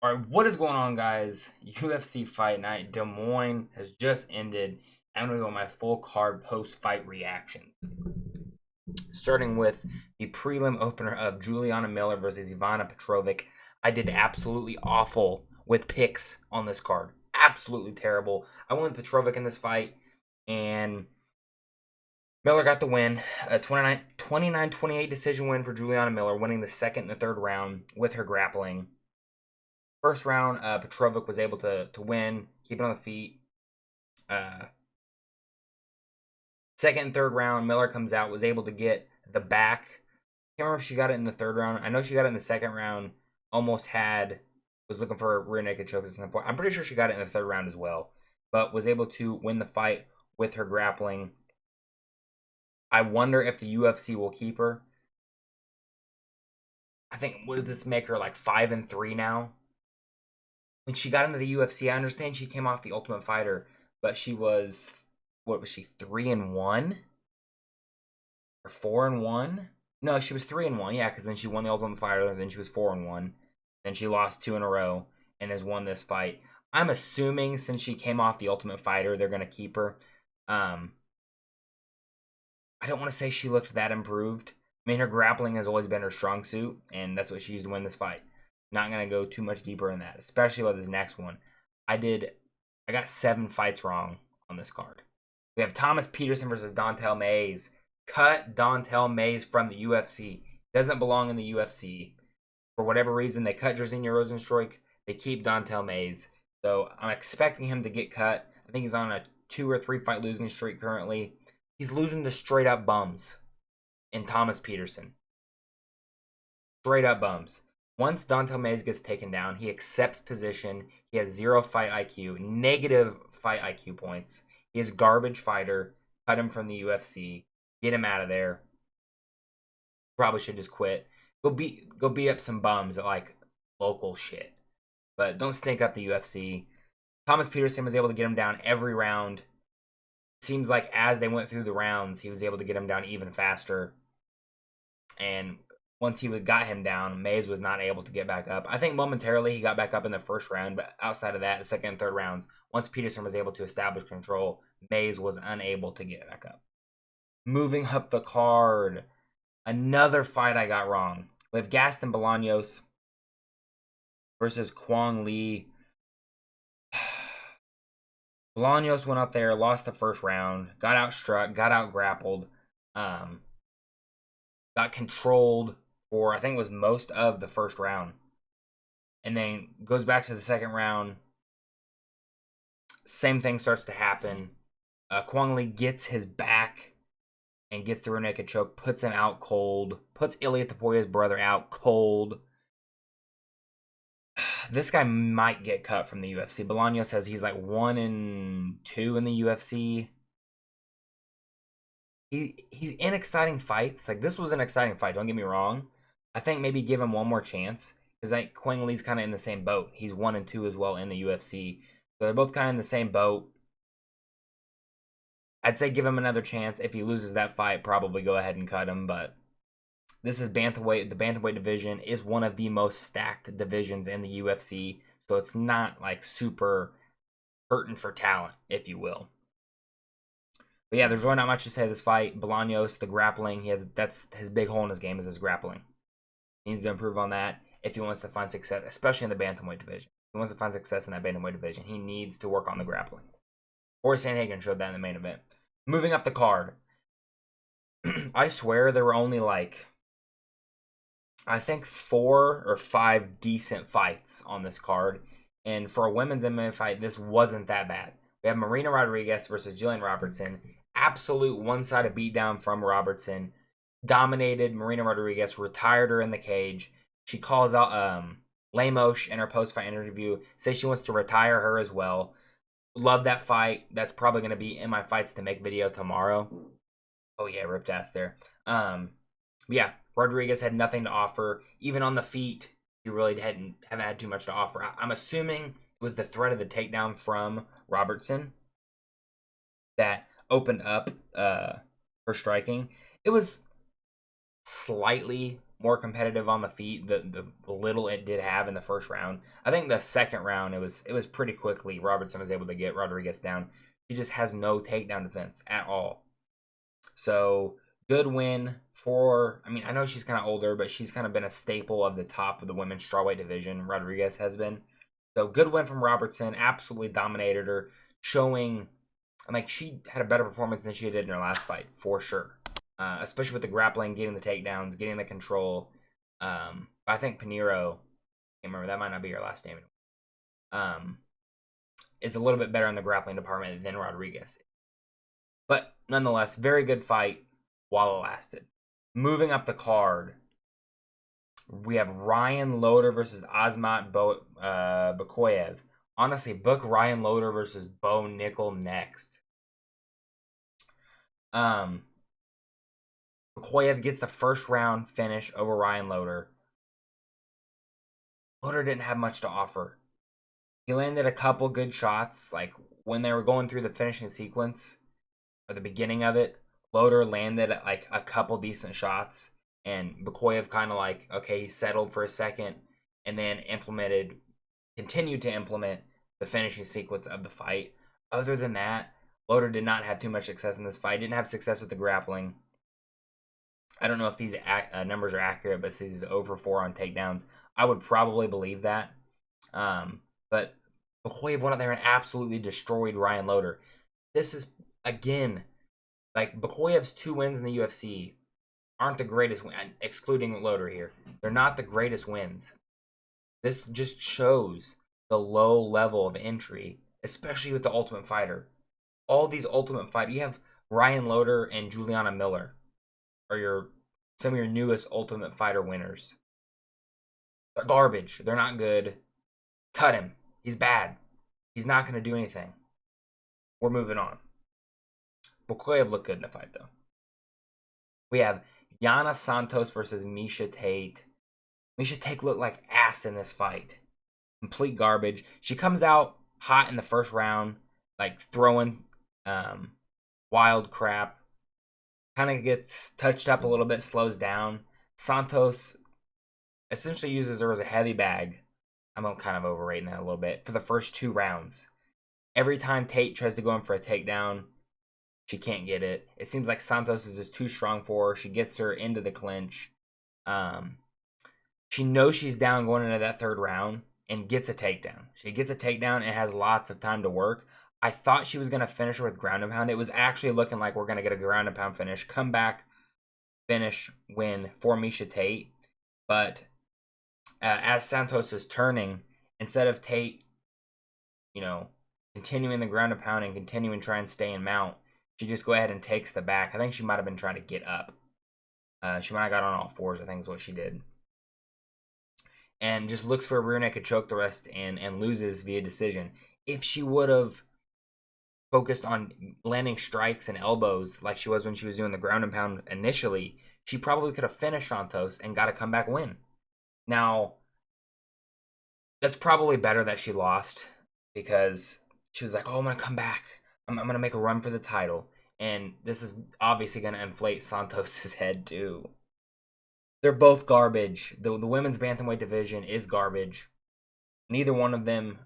All right, what is going on, guys? UFC Fight Night Des Moines has just ended. I'm going to go my full card post fight reactions. Starting with the prelim opener of Juliana Miller versus Ivana Petrovic. I did absolutely awful with picks on this card. Absolutely terrible. I went with Petrovic in this fight, and Miller got the win. A 29-28 decision win for Juliana Miller, winning the second and the third round with her grappling. First round, Petrovic was able to win, keep it on the feet. Second and third round, Miller comes out, was able to get the back. Can't remember if she got it in the third round. I know she got it in the second round. Was looking for a rear naked choke at some point. I'm pretty sure she got it in the third round as well, but was able to win the fight with her grappling. I wonder if the UFC will keep her. I think, what did this make her, like 5-3 now? When she got into the UFC, I understand she came off the Ultimate Fighter, but she was, what was she, 3-1 or 4-1? No, she was 3-1. Yeah, because then she won the Ultimate Fighter, and then she was 4-1. Then she lost 2 in a row and has won this fight. I'm assuming since she came off the Ultimate Fighter, they're gonna keep her. I don't want to say she looked that improved. I mean, her grappling has always been her strong suit, and that's what she used to win this fight. Not gonna go too much deeper in that, especially with this next one. I got 7 fights wrong on this card. We have Thomas Peterson versus Dontel Mays. Cut Dontel Mays from the UFC. Doesn't belong in the UFC. For whatever reason, they cut Jairzinho Rozenstruik. They keep Dontel Mays. So I'm expecting him to get cut. I think he's on a 2 or 3 fight losing streak currently. He's losing to straight up bums in Thomas Peterson. Straight up bums. Once Dontel Mays gets taken down, he accepts position. He has 0 fight IQ, negative fight IQ points. He is a garbage fighter. Cut him from the UFC. Get him out of there. Probably should just quit. Go beat up some bums at like local shit. But don't stink up the UFC. Thomas Peterson was able to get him down every round. Seems like as they went through the rounds, he was able to get him down even faster. And once he got him down, Mays was not able to get back up. I think momentarily he got back up in the first round, but outside of that, the second and third rounds, once Peterson was able to establish control, Mays was unable to get back up. Moving up the card, another fight I got wrong. We have Gaston Bolaños versus Kwang Lee. Bolaños went out there, lost the first round, got outstruck, got out grappled, got controlled for I think it was most of the first round, and then goes back to the second round. Same thing starts to happen. Kwang Lee gets his back and gets the rear naked choke, puts him out cold, puts Ilia Topuria's brother out cold. This guy might get cut from the UFC. Bolaños says he's like 1-2 in the UFC. He's in exciting fights. Like, this was an exciting fight, don't get me wrong. I think maybe give him one more chance, because like Kwang Lee's kind of in the same boat. He's 1-2 as well in the UFC. So they're both kind of in the same boat. I'd say give him another chance. If he loses that fight, probably go ahead and cut him. But this is bantamweight. The bantamweight division is one of the most stacked divisions in the UFC. So it's not like super hurting for talent, if you will. But yeah, there's really not much to say of this fight. Bolaños, the grappling, that's his big hole in his game is his grappling. He needs to improve on that if he wants to find success, especially in the bantamweight division. If he wants to find success in that bantamweight division, he needs to work on the grappling. Or Sandhagen showed that in the main event. Moving up the card. I swear there were only like, I think 4 or 5 decent fights on this card. And for a women's MMA fight, this wasn't that bad. We have Marina Rodriguez versus Jillian Robertson. Absolute one-sided beatdown from Robertson. Dominated Marina Rodriguez, retired her in the cage. She calls out Lemos in her post-fight interview, says she wants to retire her as well. Love that fight. That's probably going to be in my fights to make video tomorrow. Oh yeah, ripped ass there. Yeah, Rodriguez had nothing to offer. Even on the feet, she really haven't had too much to offer. I'm assuming it was the threat of the takedown from Robertson that opened up her striking. It was slightly more competitive on the feet. The little it did have in the first round. I think the second round it was pretty quickly. Robertson was able to get Rodriguez down. She just has no takedown defense at all. So good win for. I mean, I know she's kind of older, but she's kind of been a staple of the top of the women's strawweight division. Rodriguez has been. So good win from Robertson. Absolutely dominated her, showing. Like she had a better performance than she did in her last fight for sure. Especially with the grappling, getting the takedowns, getting the control. I think Pinheiro, I can't remember, that might not be your last name. Is a little bit better in the grappling department than Rodriguez. But nonetheless, very good fight while it lasted. Moving up the card, we have Ryan Loder versus Azmat Bakoyev. Honestly, book Ryan Loder versus Bo Nickel next. Bakoyev gets the first round finish over Ryan Loder. Loder didn't have much to offer. He landed a couple good shots, like when they were going through the finishing sequence, or the beginning of it, Loder landed like a couple decent shots, and Bakoyev kind of like, okay, he settled for a second, and then continued to implement the finishing sequence of the fight. Other than that, Loder did not have too much success in this fight. Didn't have success with the grappling. I don't know if these numbers are accurate, but says he's over 4 on takedowns. I would probably believe that. But Bakoyev went out there and absolutely destroyed Ryan Loder. This is, again, like Bakoyev's 2 wins in the UFC aren't the greatest win, excluding Loder here. They're not the greatest wins. This just shows the low level of entry, especially with the Ultimate Fighter. All these Ultimate Fighter, you have Ryan Loder and Juliana Miller are some of your newest Ultimate Fighter winners. They're garbage. They're not good. Cut him. He's bad. He's not going to do anything. We're moving on. Bakoyev looked good in the fight, though. We have Yana Santos versus Miesha Tate. Miesha Tate looked like ass in this fight. Complete garbage. She comes out hot in the first round, like throwing wild crap. Kind of gets touched up a little bit, slows down. Santos essentially uses her as a heavy bag. I'm kind of overrating that a little bit. For the first 2 rounds. Every time Tate tries to go in for a takedown, she can't get it. It seems like Santos is just too strong for her. She gets her into the clinch. She knows she's down going into that 3rd round and gets a takedown. She gets a takedown and has lots of time to work. I thought she was going to finish her with ground and pound. It was actually looking like we're going to get a ground and pound finish. Come back, finish, win for Miesha Tate. But as Santos is turning, instead of Tate, continuing the ground and pound and continuing to try and stay in mount, she just go ahead and takes the back. I think she might have been trying to get up. She might have got on all 4s, I think is what she did. And just looks for a rear naked choke the rest and loses via decision. If she would have focused on landing strikes and elbows like she was when she was doing the ground and pound initially, she probably could have finished Santos and got a comeback win. Now, that's probably better that she lost because she was like, oh, I'm going to come back. I'm going to make a run for the title. And this is obviously going to inflate Santos' head too. They're both garbage. The women's bantamweight division is garbage. Neither one of them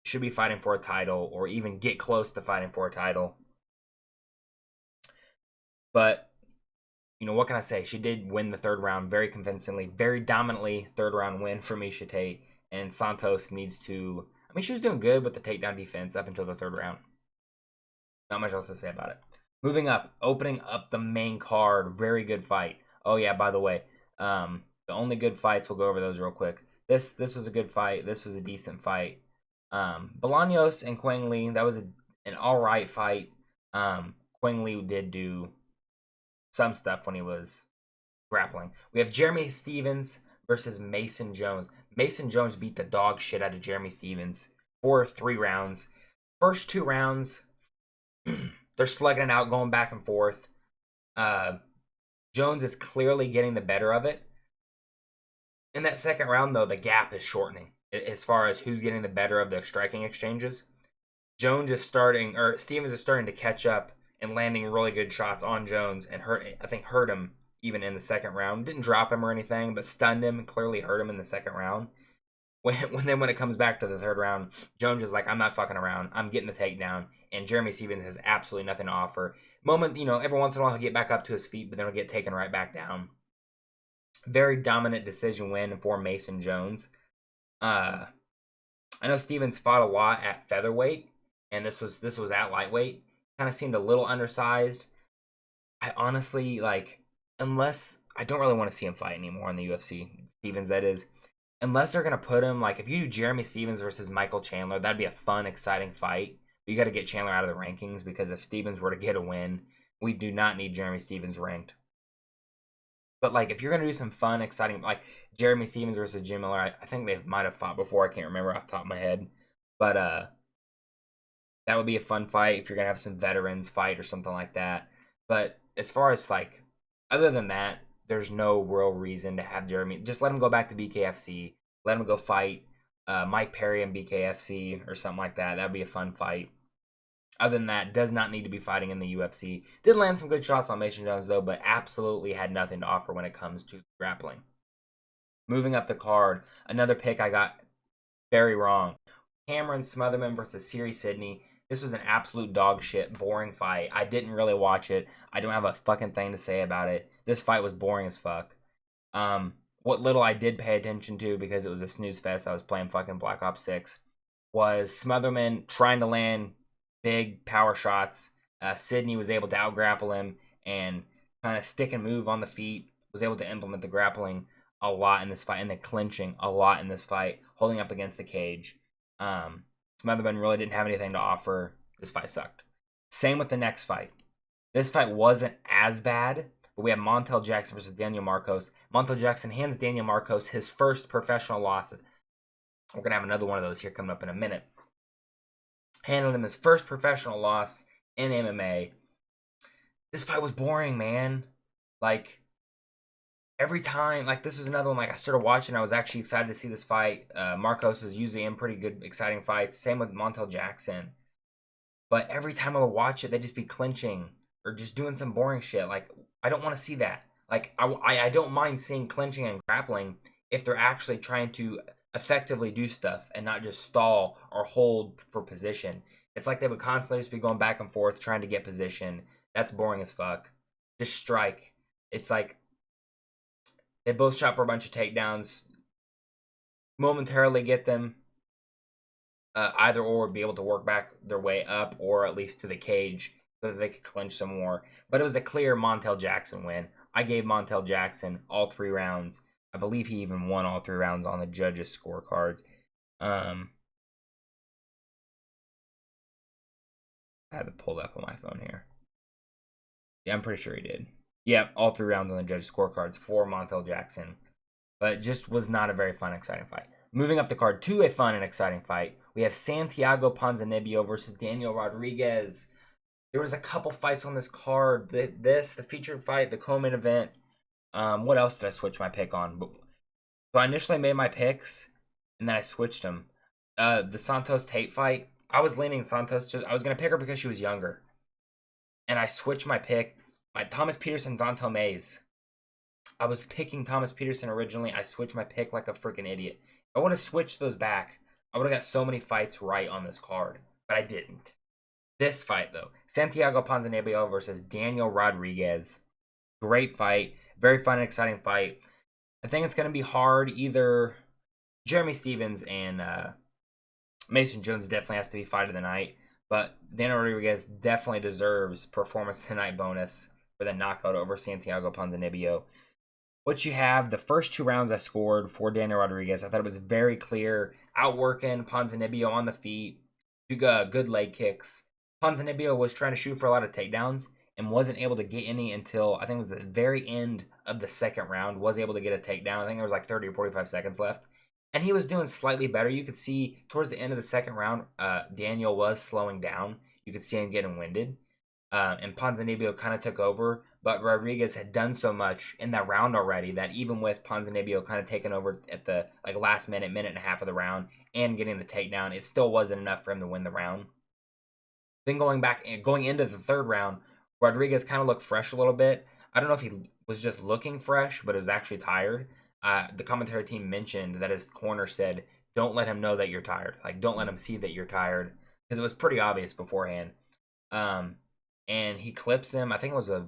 should be fighting for a title or even get close to fighting for a title. But, what can I say? She did win the 3rd round very convincingly, very dominantly 3rd round win for Miesha Tate. And Santos needs to... she was doing good with the takedown defense up until the 3rd round. Not much else to say about it. Moving up, opening up the main card. Very good fight. Oh yeah, by the way, the only good fights, we'll go over those real quick. This was a good fight. This was a decent fight. Bolaños and Quang Lee, that was an alright fight. Quang Lee did do some stuff when he was grappling. We have Jeremy Stephens versus Mason Jones. Mason Jones beat the dog shit out of Jeremy Stephens for 3 rounds. First 2 rounds, they're slugging it out, going back and forth. Jones is clearly getting the better of it. In that 2nd round, though, the gap is shortening as far as who's getting the better of the striking exchanges. Stephens is starting to catch up and landing really good shots on Jones and hurt him even in the second round. Didn't drop him or anything, but stunned him and clearly hurt him in the second round. When it comes back to the third round, Jones is like, I'm not fucking around. I'm getting the takedown. And Jeremy Stephens has absolutely nothing to offer. Every once in a while he'll get back up to his feet, but then he'll get taken right back down. Very dominant decision win for Mason Jones. I know Stephens fought a lot at featherweight, and this was at lightweight. Kind of seemed a little undersized. I honestly, unless I don't really want to see him fight anymore in the UFC, Stephens, that is. Unless they're going to put him, if you do Jeremy Stephens versus Michael Chandler, that'd be a fun, exciting fight. But you got to get Chandler out of the rankings, because if Stephens were to get a win, we do not need Jeremy Stephens ranked. But, if you're going to do some fun, exciting, Jeremy Stephens versus Jim Miller, I think they might have fought before. I can't remember off the top of my head. But that would be a fun fight if you're going to have some veterans fight or something like that. But as far as, other than that, there's no real reason to have Jeremy. Just let him go back to BKFC. Let him go fight Mike Perry in BKFC or something like that. That would be a fun fight. Other than that, does not need to be fighting in the UFC. Did land some good shots on Mason Jones, though, but absolutely had nothing to offer when it comes to grappling. Moving up the card, another pick I got very wrong. Cameron Smotherman versus Siri Sidney. This was an absolute dog shit, boring fight. I didn't really watch it. I don't have a fucking thing to say about it. This fight was boring as fuck. What little I did pay attention to, because it was a snooze fest, I was playing fucking Black Ops 6, was Smotherman trying to land big power shots. Sidney was able to out-grapple him and kind of stick and move on the feet. Was able to implement the grappling a lot in this fight, and the clinching a lot in this fight, holding up against the cage. Smotherman really didn't have anything to offer. This fight sucked. Same with the next fight. This fight wasn't as bad, but we have Montel Jackson versus Daniel Marcos. Montel Jackson hands Daniel Marcos his first professional loss. We're going to have another one of those here coming up in a minute. Handed him his first professional loss in MMA. This fight was boring, man. Every time, this was another one, I started watching, I was actually excited to see this fight. Marcos is usually in pretty good, exciting fights. Same with Montel Jackson. But every time I would watch it, they'd just be clinching or just doing some boring shit. I don't want to see that. I don't mind seeing clinching and grappling if they're actually trying to effectively do stuff and not just stall or hold for position. It's like they would constantly just be going back and forth trying to get position. That's boring as fuck. Just strike. It's they both shot for a bunch of takedowns. Momentarily get them. Either or be able to work back their way up, or at least to the cage, so that they could clinch some more. But it was a clear Montel Jackson win. I gave Montel Jackson all 3 rounds. I believe he even won all 3 rounds on the judges' scorecards. I have it pulled up on my phone here. Yeah, I'm pretty sure he did. Yeah, all 3 rounds on the judges' scorecards for Montel Jackson. But it just was not a very fun, exciting fight. Moving up the card to a fun and exciting fight, we have Santiago Ponzinibbio versus Daniel Rodriguez. There was a couple fights on this card. The featured fight, the co-main event. What else did I switch my pick on? So I initially made my picks, and then I switched them. The Santos Tate fight, I was leaning Santos. I was going to pick her because she was younger. And I switched my pick. My Thomas Peterson, Dontel Mays. I was picking Thomas Peterson originally. I switched my pick like a freaking idiot. If I would have switched those back, I would have got so many fights right on this card. But I didn't. This fight, though. Santiago Ponzinibbio versus Daniel Rodriguez. Great fight. Very fun and exciting fight. I think it's going to be hard. Either Jeremy Stephens and Mason Jones definitely has to be fight of the night. But Daniel Rodriguez definitely deserves performance of the night bonus for the knockout over Santiago Ponzinibbio. What you have, the first 2 rounds I scored for Daniel Rodriguez, I thought it was very clear. Outworking Ponzinibbio on the feet. Good leg kicks. Ponzinibbio was trying to shoot for a lot of takedowns and wasn't able to get any until, I think it was the very end of the second round, was able to get a takedown. I think there was 30 or 45 seconds left. And he was doing slightly better. You could see towards the end of the second round, Daniel was slowing down. You could see him getting winded. And Ponzinibbio kind of took over. But Rodriguez had done so much in that round already that even with Ponzinibbio kind of taking over at the last minute and a half of the round and getting the takedown, it still wasn't enough for him to win the round. Then going into the third round, Rodriguez kind of looked fresh a little bit. I don't know if he was just looking fresh, but it was actually tired. The commentary team mentioned that his corner said, "Don't let him know that you're tired. Like, don't let him see that you're tired," because it was pretty obvious beforehand. Um, and he clips him. I think it was a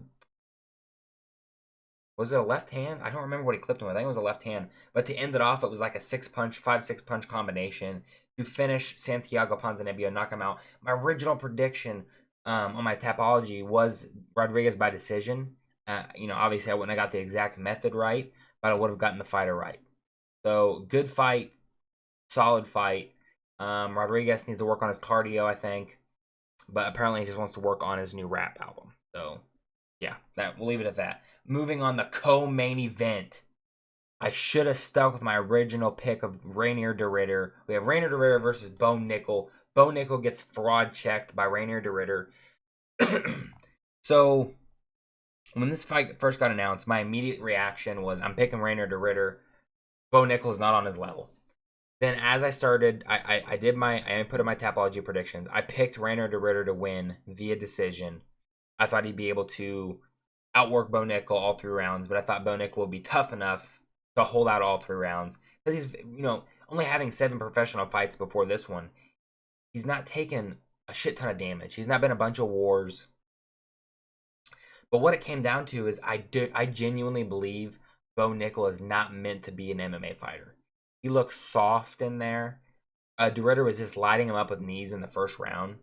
left hand? I don't remember what he clipped him with. I think it was a left hand. But to end it off, it was like a 5-6 punch combination to finish Santiago Ponzinibbio, knock him out. My original prediction on my Tapology was Rodriguez by decision. Obviously I wouldn't have got the exact method right, but I would have gotten the fighter right. So good fight, solid fight. Rodriguez needs to work on his cardio, I think, but apparently he just wants to work on his new rap album. So yeah, we'll leave it at that. Moving on, the co-main event. I should have stuck with my original pick of Rainier de Ridder. We have Rainier de Ridder versus Bo Nickel. Bo Nickel gets fraud checked by Rainier de Ridder. So when this fight first got announced, my immediate reaction was, I'm picking Rainier de Ridder. Bo Nickel is not on his level. Then as I started, I put in my Tapology predictions. I picked Rainier de Ridder to win via decision. I thought he'd be able to outwork Bo Nickel all 3 rounds, but I thought Bo Nickel would be tough enough to hold out all 3 rounds. Because he's, only having 7 professional fights before this one, he's not taken a shit ton of damage. He's not been a bunch of wars. But what it came down to is I genuinely believe Bo Nickel is not meant to be an MMA fighter. He looked soft in there. De Ridder was just lighting him up with knees in the first round.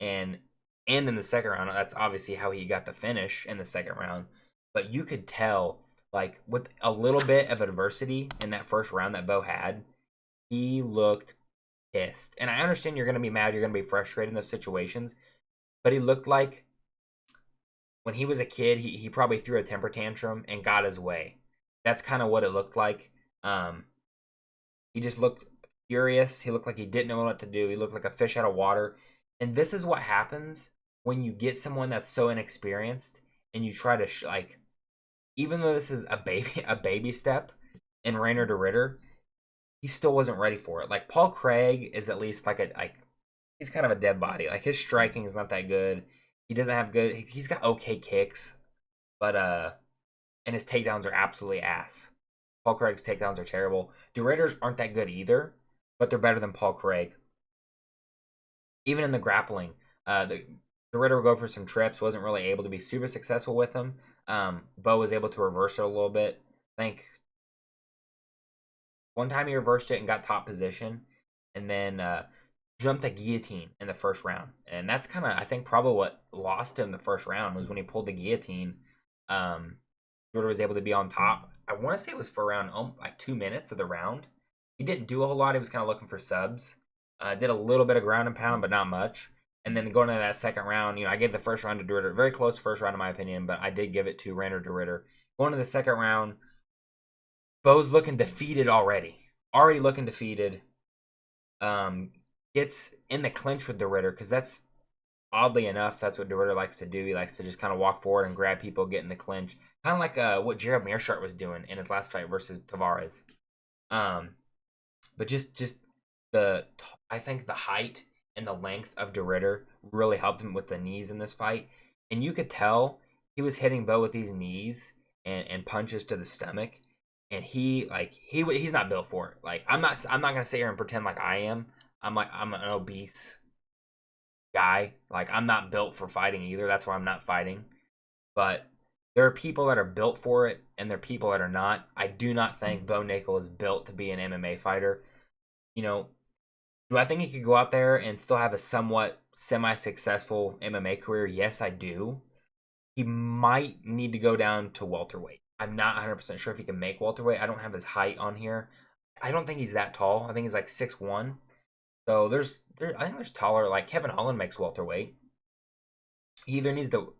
And in the second round, that's obviously how he got the finish in the second round. But you could tell, like, with a little bit of adversity in that first round that Bo had, he looked pissed. And I understand you're going to be mad, you're going to be frustrated in those situations, but he looked like when he was a kid, he probably threw a temper tantrum and got his way. That's kind of what it looked like. He just looked furious. He looked like he didn't know what to do. He looked like a fish out of water. And this is what happens when you get someone that's so inexperienced and you try to even though this is a baby step in Rainier de Ridder, he still wasn't ready for it. Like, Paul Craig is at least he's kind of a dead body. Like, his striking is not that good. He doesn't have he's got okay kicks, but and his takedowns are absolutely ass. Paul Craig's takedowns are terrible. De Ridder's aren't that good either, but they're better than Paul Craig. Even in the grappling, De Ridder would go for some trips, wasn't really able to be super successful with them. Bo was able to reverse it a little bit. I think one time he reversed it and got top position, and then jumped a guillotine in the first round. And that's kind of, I think, probably what lost him the first round was when he pulled the guillotine. De Ridder was able to be on top. I want to say it was for around 2 minutes of the round. He didn't do a whole lot. He was kind of looking for subs. Did a little bit of ground and pound, but not much. And then going into that second round, I gave the first round to De Ridder. Very close first round in my opinion, but I did give it to Rainier de Ridder. Going to the second round, Bo's looking defeated already. Already looking defeated. Gets in the clinch with De Ridder, because that's, oddly enough, that's what De Ridder likes to do. He likes to just kind of walk forward and grab people, get in the clinch. Kind of like what Jared Mearshart was doing in his last fight versus Tavares. But just I think the height and the length of De Ridder really helped him with the knees in this fight. And you could tell he was hitting Bo with these knees and punches to the stomach. And he's not built for it. Like, I'm not gonna sit here and pretend like I am. I'm an obese guy. Like, I'm not built for fighting either. That's why I'm not fighting. But there are people that are built for it, and there are people that are not. I do not think Bo Nickel is built to be an MMA fighter. Do I think he could go out there and still have a somewhat semi-successful MMA career? Yes, I do. He might need to go down to welterweight. I'm not 100% sure if he can make welterweight. I don't have his height on here. I don't think he's that tall. I think he's like 6'1". So I think there's taller. Like, Kevin Holland makes welterweight. He either needs to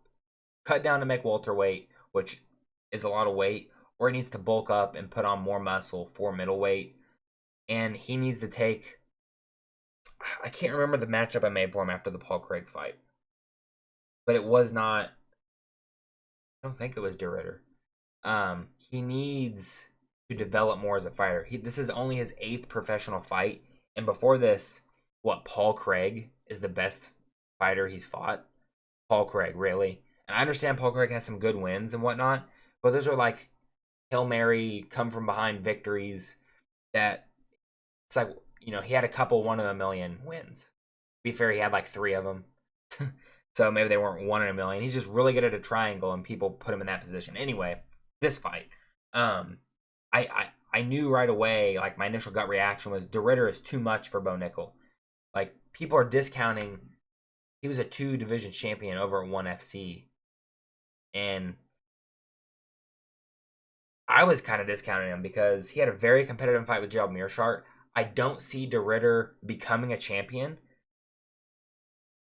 cut down to make welterweight, which is a lot of weight, or he needs to bulk up and put on more muscle for middleweight. And he needs to take, I can't remember the matchup I made for him after the Paul Craig fight, but it was not, I don't think it was De Ridder. He needs to develop more as a fighter. This is only his 8th professional fight, and before this, Paul Craig is the best fighter he's fought? Paul Craig, really? And I understand Paul Craig has some good wins and whatnot, but those are like Hail Mary, come from behind victories that it's like, he had a couple 1 in a million wins. To be fair, he had like 3 of them. So maybe they weren't 1 in a million. He's just really good at a triangle, and people put him in that position. Anyway, this fight, I knew right away. Like, my initial gut reaction was De Ridder is too much for Bo Nickel. Like, people are discounting. He was a 2 division champion over at ONE FC, and I was kind of discounting him because he had a very competitive fight with Gerald Meerschaert. I don't see De Ridder becoming a champion.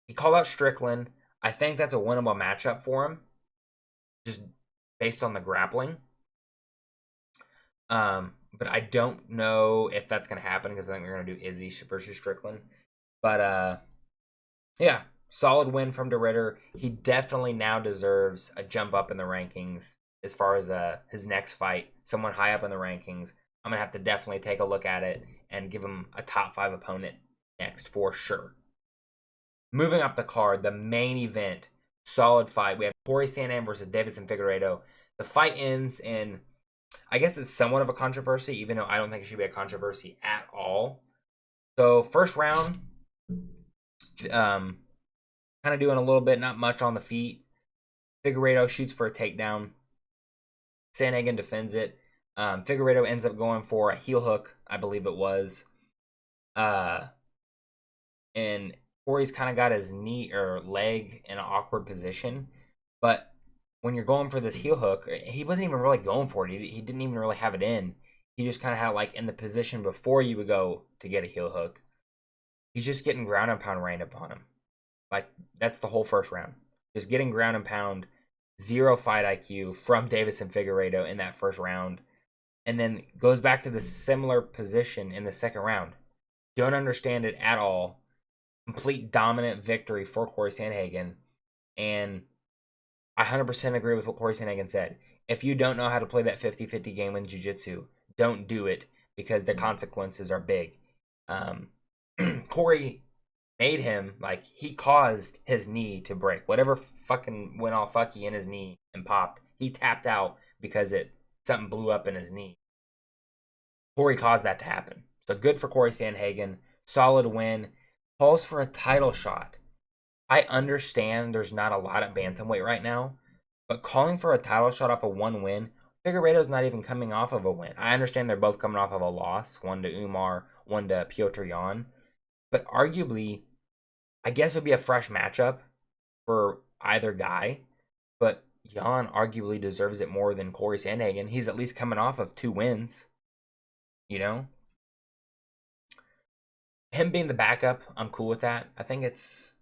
He called out Strickland. I think that's a winnable matchup for him, just based on the grappling. But I don't know if that's going to happen because I think they're going to do Izzy versus Strickland. But yeah, solid win from De Ridder. He definitely now deserves a jump up in the rankings as far as his next fight. Someone high up in the rankings. I'm going to have to definitely take a look at it and give him a top 5 opponent next for sure. Moving up the card, the main event, solid fight. We have Corey Sandhagen versus Deiveson Figueiredo. The fight ends in, I guess it's somewhat of a controversy, even though I don't think it should be a controversy at all. So first round, kind of doing a little bit, not much on the feet. Figueiredo shoots for a takedown. Sandhagen defends it. Figueiredo ends up going for a heel hook, I believe it was. And Corey's kind of got his knee or leg in an awkward position. But when you're going for this heel hook, he wasn't even really going for it. He didn't even really have it in. He just kind of had it like in the position before you would go to get a heel hook. He's just getting ground and pound rained upon him. Like, that's the whole first round. Just getting ground and pound, 0 fight IQ from Deiveson Figueiredo in that first round. And then goes back to the similar position in the second round. Don't understand it at all. Complete dominant victory for Corey Sandhagen. And I 100% agree with what Corey Sandhagen said. If you don't know how to play that 50-50 game in jiu-jitsu, don't do it because the consequences are big. Corey made him, like, he caused his knee to break. Whatever fucking went all fucky in his knee and popped, he tapped out because something blew up in his knee. Corey caused that to happen. So good for Corey Sandhagen. Solid win. Calls for a title shot. I understand there's not a lot at bantamweight right now, but calling for a title shot off of 1 win, Figueiredo's not even coming off of a win. I understand they're both coming off of a loss, one to Umar, one to Piotr Jan, but arguably, I guess it would be a fresh matchup for either guy, but Jan arguably deserves it more than Corey Sandhagen. He's at least coming off of 2 wins, Him being the backup, I'm cool with that. I think it's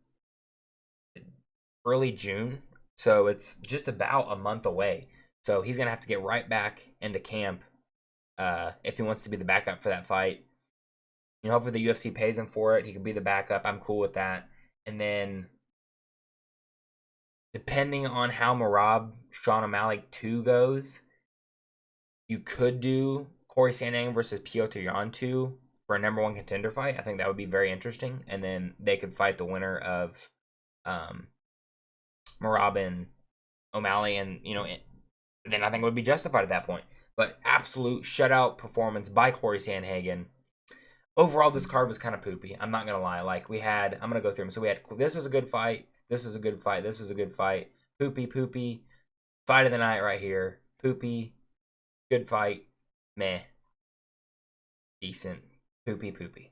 early June, so it's just about a month away. So he's going to have to get right back into camp if he wants to be the backup for that fight. Hopefully the UFC pays him for it. He can be the backup. I'm cool with that. And then, depending on how Merab Sean O'Malley 2 goes, you could do Corey Sandhagen versus Piotr Jan 2 for a number 1 contender fight. I think that would be very interesting. And then they could fight the winner of Merab and O'Malley, and then I think it would be justified at that point. But absolute shutout performance by Corey Sandhagen. Overall, this card was kind of poopy. I'm not gonna lie. Like, I'm gonna go through them. So we had, this was a good fight. This was a good fight. This was a good fight. Poopy. Fight of the night right here. Poopy. Good fight. Meh. Decent. Poopy.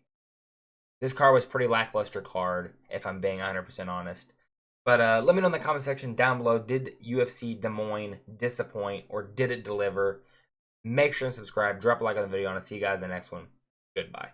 This card was pretty lackluster card, if I'm being 100% honest. But let me know in the comment section down below, did UFC DesMoines disappoint or did it deliver? Make sure and subscribe, drop a like on the video, and I'll see you guys in the next one. Goodbye.